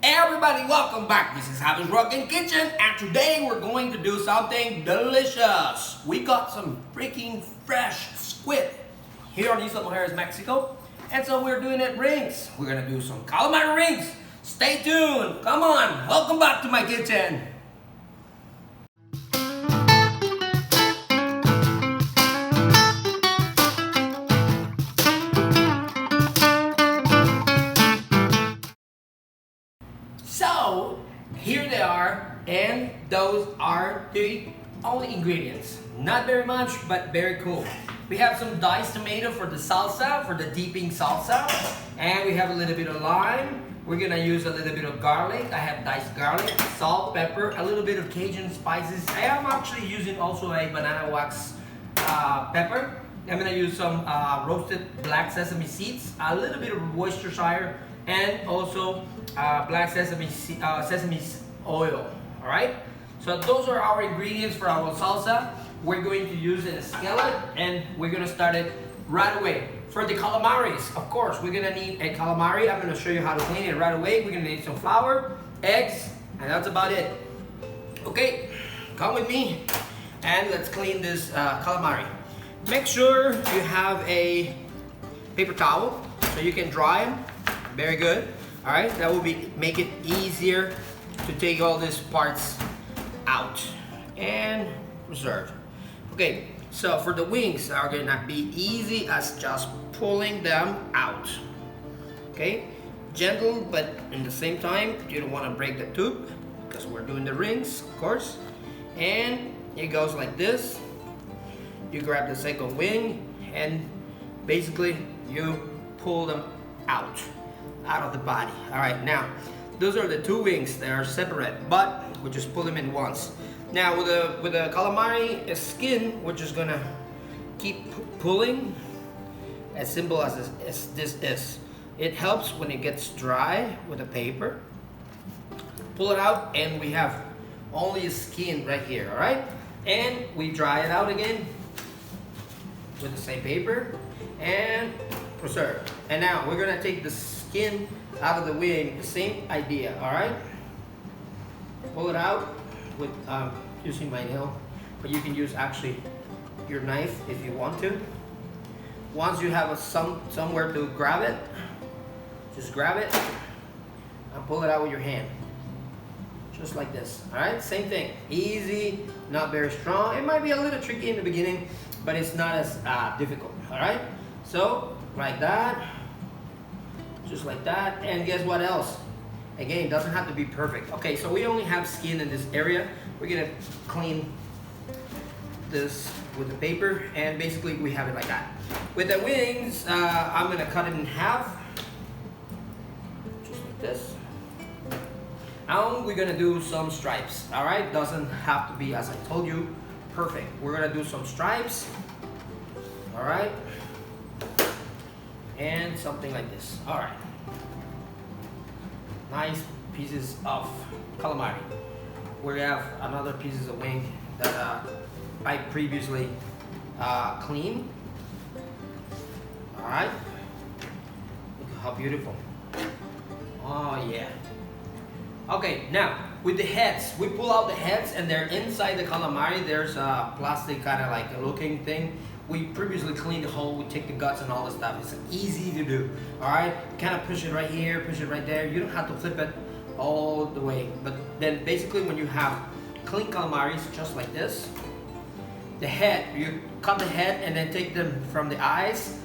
Everybody, welcome back. This is Javi's Rockin Kitchen, and today we're going to do something delicious. We got some freaking fresh squid here on Isla Mujeres, Mexico, and so we're doing it rings. We're gonna do some calamari rings. Stay tuned. Come on, welcome back to my kitchen. So, here they are, and those are the only ingredients. Not very much, but very cool. We have some diced tomato for the salsa, for the dipping salsa, and we have a little bit of lime. We're gonna use a little bit of garlic. I have diced garlic, salt, pepper, a little bit of Cajun spices. I am actually using also a banana wax pepper. I'm gonna use some roasted black sesame seeds, a little bit of Worcestershire, and also black sesame oil. All right, so those are our ingredients for our salsa. We're going to use a skillet, and we're gonna start it right away. For the calamaris, of course, we're gonna need a calamari. I'm gonna show you how to clean it right away. We're gonna need some flour, eggs, and that's about it. Okay, come with me, and let's clean this calamari. Make sure you have a paper towel so you can dry them. Very good. All right, that will make it easier to take all these parts out and reserve. Okay, so for the wings are gonna be easy as just pulling them out. Okay, gentle, but in the same time, you don't want to break the tube because we're doing the rings, of course. And it goes like this. You grab the second wing and basically you pull them out of the body. All right, now those are the two wings that are separate, but we just pull them in once. Now with the calamari skin, we're just gonna keep pulling, as simple as this is. It helps when it gets dry with the paper. Pull it out, and we have only a skin right here. All right, and we dry it out again with the same paper and preserve. And now we're gonna take the skin out of the wing, the same idea. All right, pull it out with using my nail, but you can use actually your knife if you want to. Once you have somewhere to grab it, just grab it and pull it out with your hand, just like this. All right, same thing, easy, not very strong. It might be a little tricky in the beginning, but it's not as difficult. All right, so like that, just like that. And guess what else? Again, it doesn't have to be perfect. Okay, so we only have skin in this area. We're gonna clean this with the paper, and basically we have it like that. With the wings, I'm gonna cut it in half, just like this. Now we're gonna do some stripes. All right, doesn't have to be, as I told you, perfect. We're gonna do some stripes. All right, and something like this. All right, nice pieces of calamari. We have another pieces of wing that I previously cleaned. All right, look how beautiful. Oh yeah. Okay, now with the heads, we pull out the heads, and they're inside the calamari. There's a plastic kind of like a looking thing. We previously cleaned the whole. We take the guts and all the stuff. It's easy to do. All right, kind of push it right here, push it right there. You don't have to flip it all the way. But then basically when you have clean calamaris just like this, the head, you cut the head and then take them from the eyes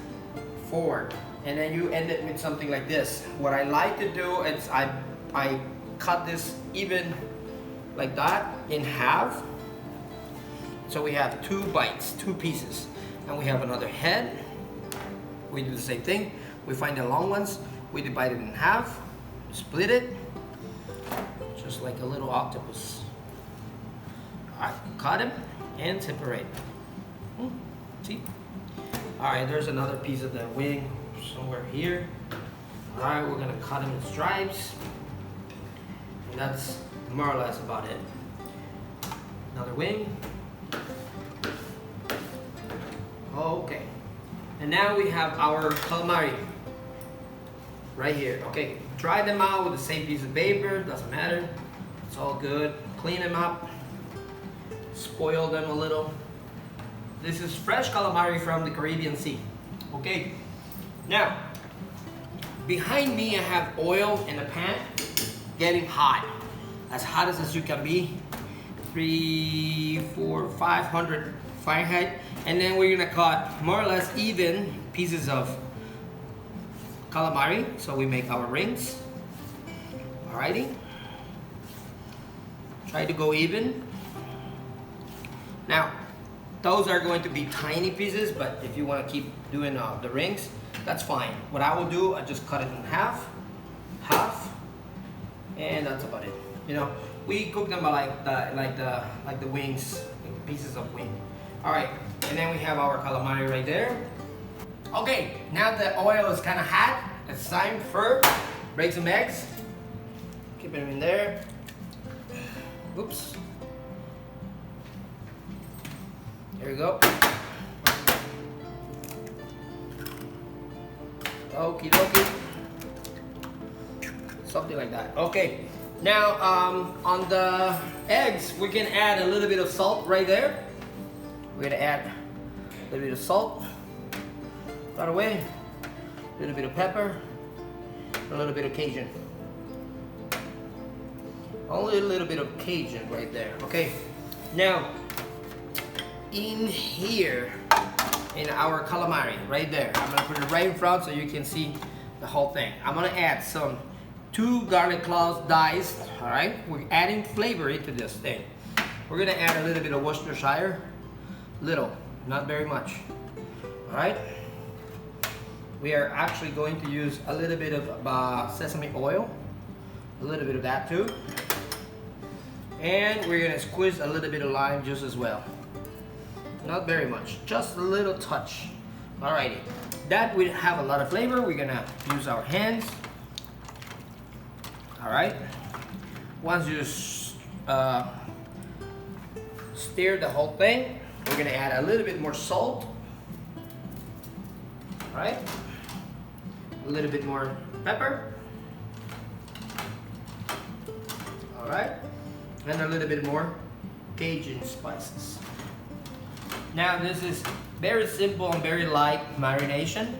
forward, and then you end it with something like this. What I like to do is I cut this even like that in half, so we have two bites, two pieces. And we have another head. We do the same thing. We find the long ones, we divide it in half, split it, just like a little octopus. All right, cut them and separate. See? All right, there's another piece of the wing somewhere here. All right, we're gonna cut them in stripes. And that's more or less about it. Another wing. Okay, and now we have our calamari right here. Okay, dry them out with the same piece of paper, doesn't matter. It's all good. Clean them up, spoil them a little. This is fresh calamari from the Caribbean Sea. Okay, now, behind me I have oil in a pan, getting hot. As hot as you can be. 500 Fahrenheit. And then we're gonna cut more or less even pieces of calamari. So we make our rings. Alrighty. Try to go even. Now, those are going to be tiny pieces, but if you want to keep doing the rings, that's fine. What I will do, I just cut it in half, and that's about it. You know, we cook them like the wings, like pieces of wing. All right, and then we have our calamari right there. Okay, now the oil is kind of hot. It's time for break some eggs. Keep them in there. Oops. There we go. Okie dokie. Something like that. Okay. Now, on the eggs, we can add a little bit of salt right there. We're gonna add a little bit of salt right away. A little bit of pepper. A little bit of Cajun. Only a little bit of Cajun right there. Okay. Now, in here, in our calamari, right there. I'm gonna put it right in front so you can see the whole thing. I'm gonna add some 2 garlic cloves diced, all right? We're adding flavor into this thing. We're gonna add a little bit of Worcestershire, little, not very much, all right? We are actually going to use a little bit of sesame oil, a little bit of that too. And we're gonna squeeze a little bit of lime juice as well. Not very much, just a little touch. Alrighty, that will have a lot of flavor. We're gonna use our hands. Alright, once you stir the whole thing, we're gonna add a little bit more salt. Alright, a little bit more pepper. Alright, and a little bit more Cajun spices. Now this is very simple and very light marination.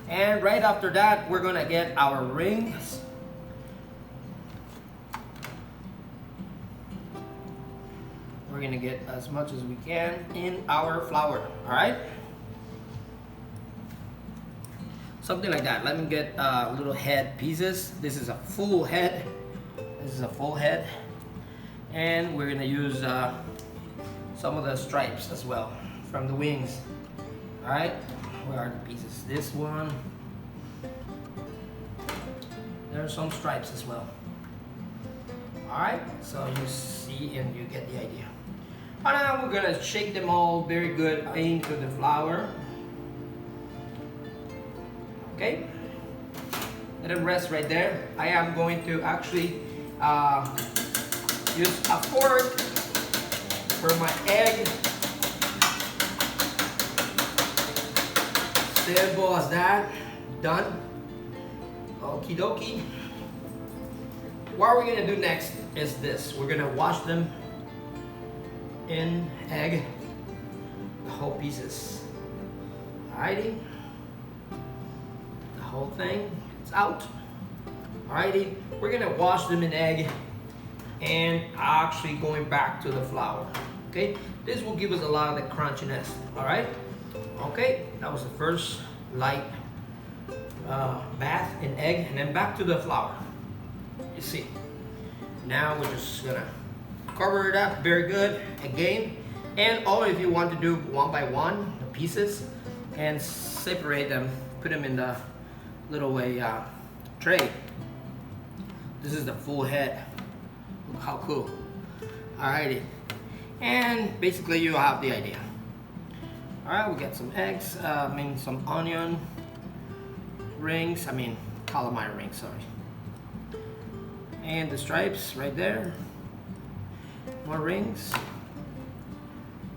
And right after that, we're gonna get our rings. We're gonna get as much as we can in our flour, all right? Something like that. Let me get little head pieces. This is a full head. This is a full head. And we're gonna use some of the stripes as well from the wings. All right, where are the pieces? This one. There are some stripes as well. All right, so you see and you get the idea. Now we're gonna shake them all very good into the flour. Okay, let them rest right there. I am going to actually use a fork for my egg. Simple as that. Done. Okie dokie. What we're gonna do next is this. We're gonna wash them in egg, the whole pieces. Alrighty. The whole thing, it's out. Alrighty. We're gonna wash them in egg and actually going back to the flour. Okay, this will give us a lot of the crunchiness. All right, okay, that was the first light bath in egg, and then back to the flour. You see, now we're just gonna cover it up very good again, and or if you want to do one by one the pieces and separate them, put them in the little tray. This is the full head. Look how cool. Alrighty. And basically you have the idea. Alright, we got some eggs, some onion rings, calamari rings, sorry. And the stripes right there. More rings.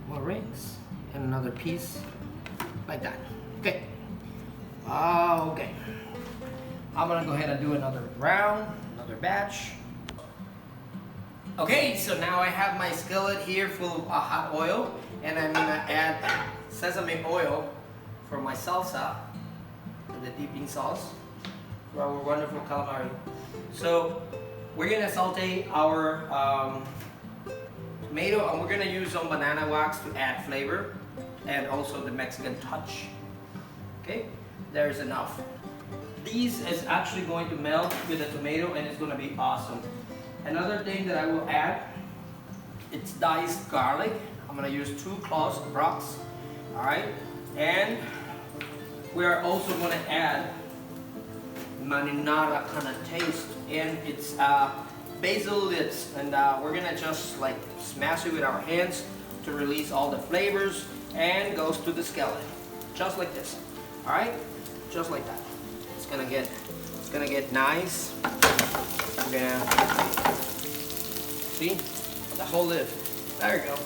More rings. And another piece like that. Okay. Okay. I'm gonna go ahead and do another round, another batch. Okay, so now I have my skillet here full of hot oil, and I'm gonna add sesame oil for my salsa, the dipping sauce for our wonderful calamari. So we're gonna saute our tomato, and we're gonna use some banana wax to add flavor and also the Mexican touch. Okay, there's enough. These is actually going to melt with the tomato, and it's gonna be awesome. Another thing that I will add, it's diced garlic. I'm gonna use 2 cloves of rocks. All right, and we are also gonna add marinara kind of taste, and it's basil leaves, and we're gonna just like smash it with our hands to release all the flavors, and goes to the skillet, just like this. All right, just like that. It's gonna get nice. We're gonna see the whole lid. There you go,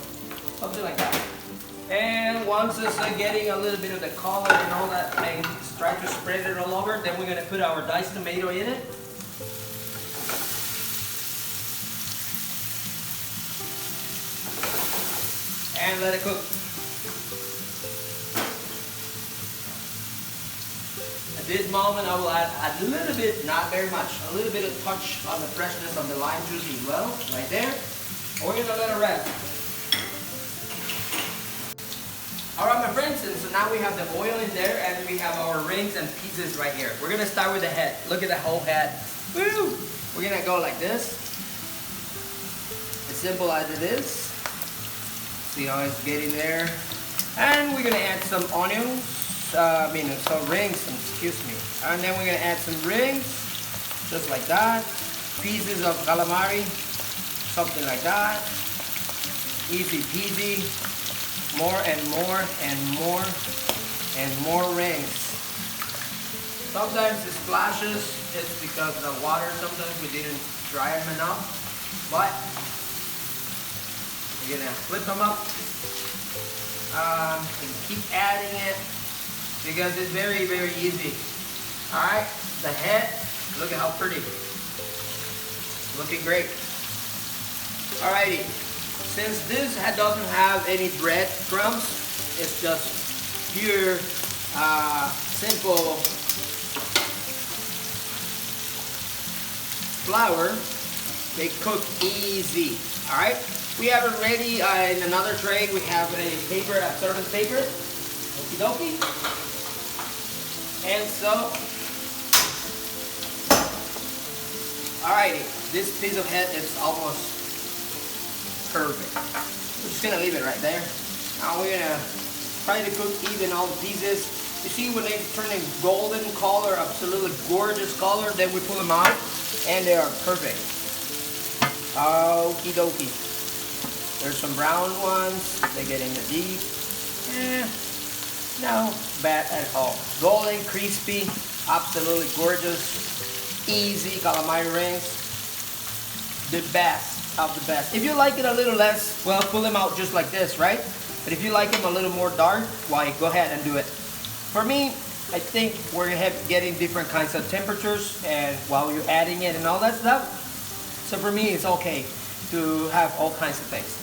something like that. And once it's getting a little bit of the color and all that thing, try to spread it all over. Then we're gonna put our diced tomato in it. And let it cook. At this moment, I will add a little bit, not very much, a little bit of touch on the freshness of the lime juice as well, right there. And we're gonna let it rest. All right, my friends, and so now we have the oil in there, and we have our rings and pieces right here. We're gonna start with the head. Look at the whole head. Woo! We're gonna go like this. As simple as it is. See how it's getting there. And we're gonna add some onions. Some rings, excuse me. And then we're gonna add some rings, just like that. Pieces of calamari, something like that. Easy peasy. More and more and more and more rings. Sometimes it splashes, it's because of the water. Sometimes we didn't dry them enough. But we're gonna flip them up and keep adding it, because it's very, very easy. All right, the head, look at how pretty. Looking great. Alrighty, since this doesn't have any bread crumbs, it's just pure, simple flour, they cook easy. All right, we have it ready in another tray. We have a paper, a serving paper. Okie dokie. And so, alrighty, this piece of head is almost perfect. We're just gonna leave it right there. Now we're gonna try to cook even all the pieces. You see when they turn a golden color, absolutely gorgeous color, then we pull them out and they are perfect. Okie dokie. There's some brown ones, they get in the deep. No bad at all. Golden, crispy, absolutely gorgeous, easy calamari rings. The best of the best. If you like it a little less, well, pull them out just like this, right? But if you like them a little more dark, why, go ahead and do it. For me, I think we're getting different kinds of temperatures, and while you're adding it and all that stuff. So for me, it's okay to have all kinds of things.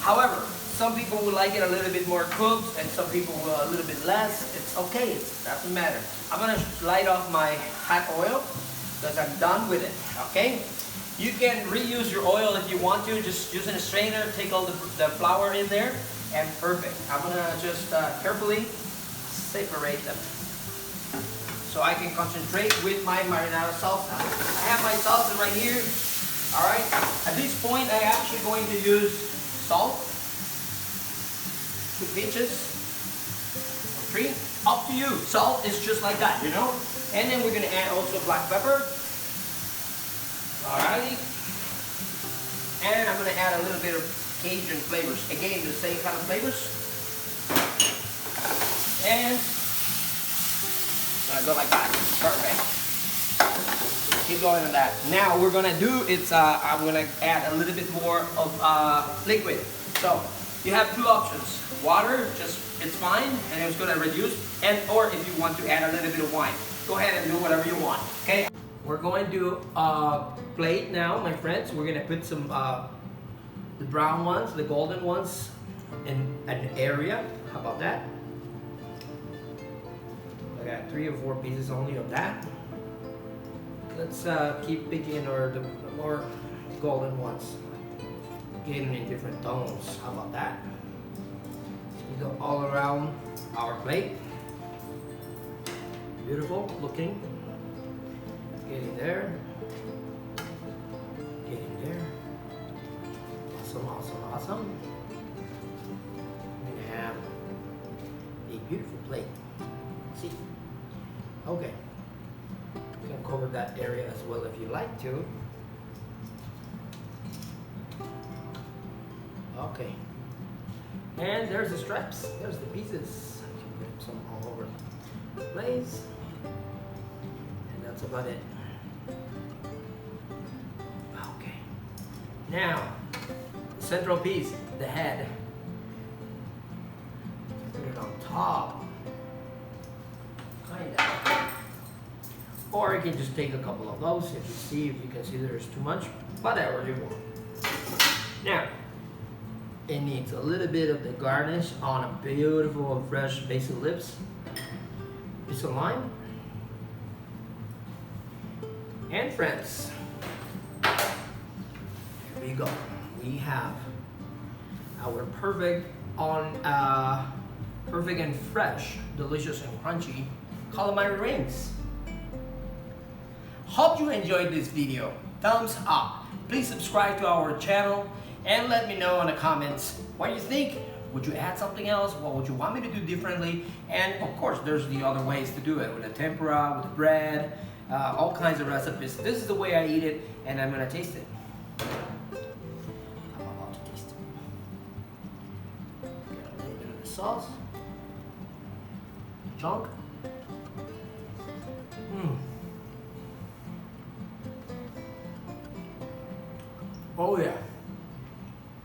However, some people will like it a little bit more cooked, and some people will a little bit less. It's okay, it doesn't matter. I'm gonna light off my hot oil because I'm done with it, okay? You can reuse your oil if you want to, just using a strainer, take all the flour in there, and perfect. I'm gonna just carefully separate them so I can concentrate with my marinara salsa. I have my salsa right here. All right, at this point, I'm actually going to use salt, 2 pinches, 3, up to you. Salt is just like that, you know? And then we're gonna add also black pepper. Alrighty. And I'm gonna add a little bit of Cajun flavors. Again, the same kind of flavors. And go like that. Perfect. Keep going with that. Now we're gonna do it's I'm gonna add a little bit more of liquid. So you have 2 options. Water, just it's fine, and it's gonna reduce, and or if you want to add a little bit of wine. go ahead and do whatever you want, okay? We're going to plate now, my friends. We're gonna put some the brown ones, the golden ones in an area. How about that? I got 3 or 4 pieces only of that. Let's keep picking the more golden ones. Getting in different tones. How about that? We go all around our plate. Beautiful looking. Getting there. Getting there. Awesome, awesome, awesome. We have a beautiful plate. See? Okay. You can cover that area as well if you like to. Okay. And there's the stripes. There's the pieces. I can put some all over the place. And that's about it. Okay. Now, the central piece, the head. Put it on top. Kinda. Or you can just take a couple of those if you see, if you consider there's too much. Whatever you want. Now, it needs a little bit of the garnish on a beautiful and fresh basil lips. Piece of lime. And friends, here we go. We have our perfect and fresh, delicious and crunchy calamari rings. Hope you enjoyed this video. Thumbs up. Please subscribe to our channel and let me know in the comments what you think. Would you add something else? What would you want me to do differently? And of course, there's the other ways to do it, with the tempura, with the bread, all kinds of recipes. This is the way I eat it, and I'm gonna taste it. I'm about to taste it. Get a little bit of the sauce. Chunk. Oh yeah.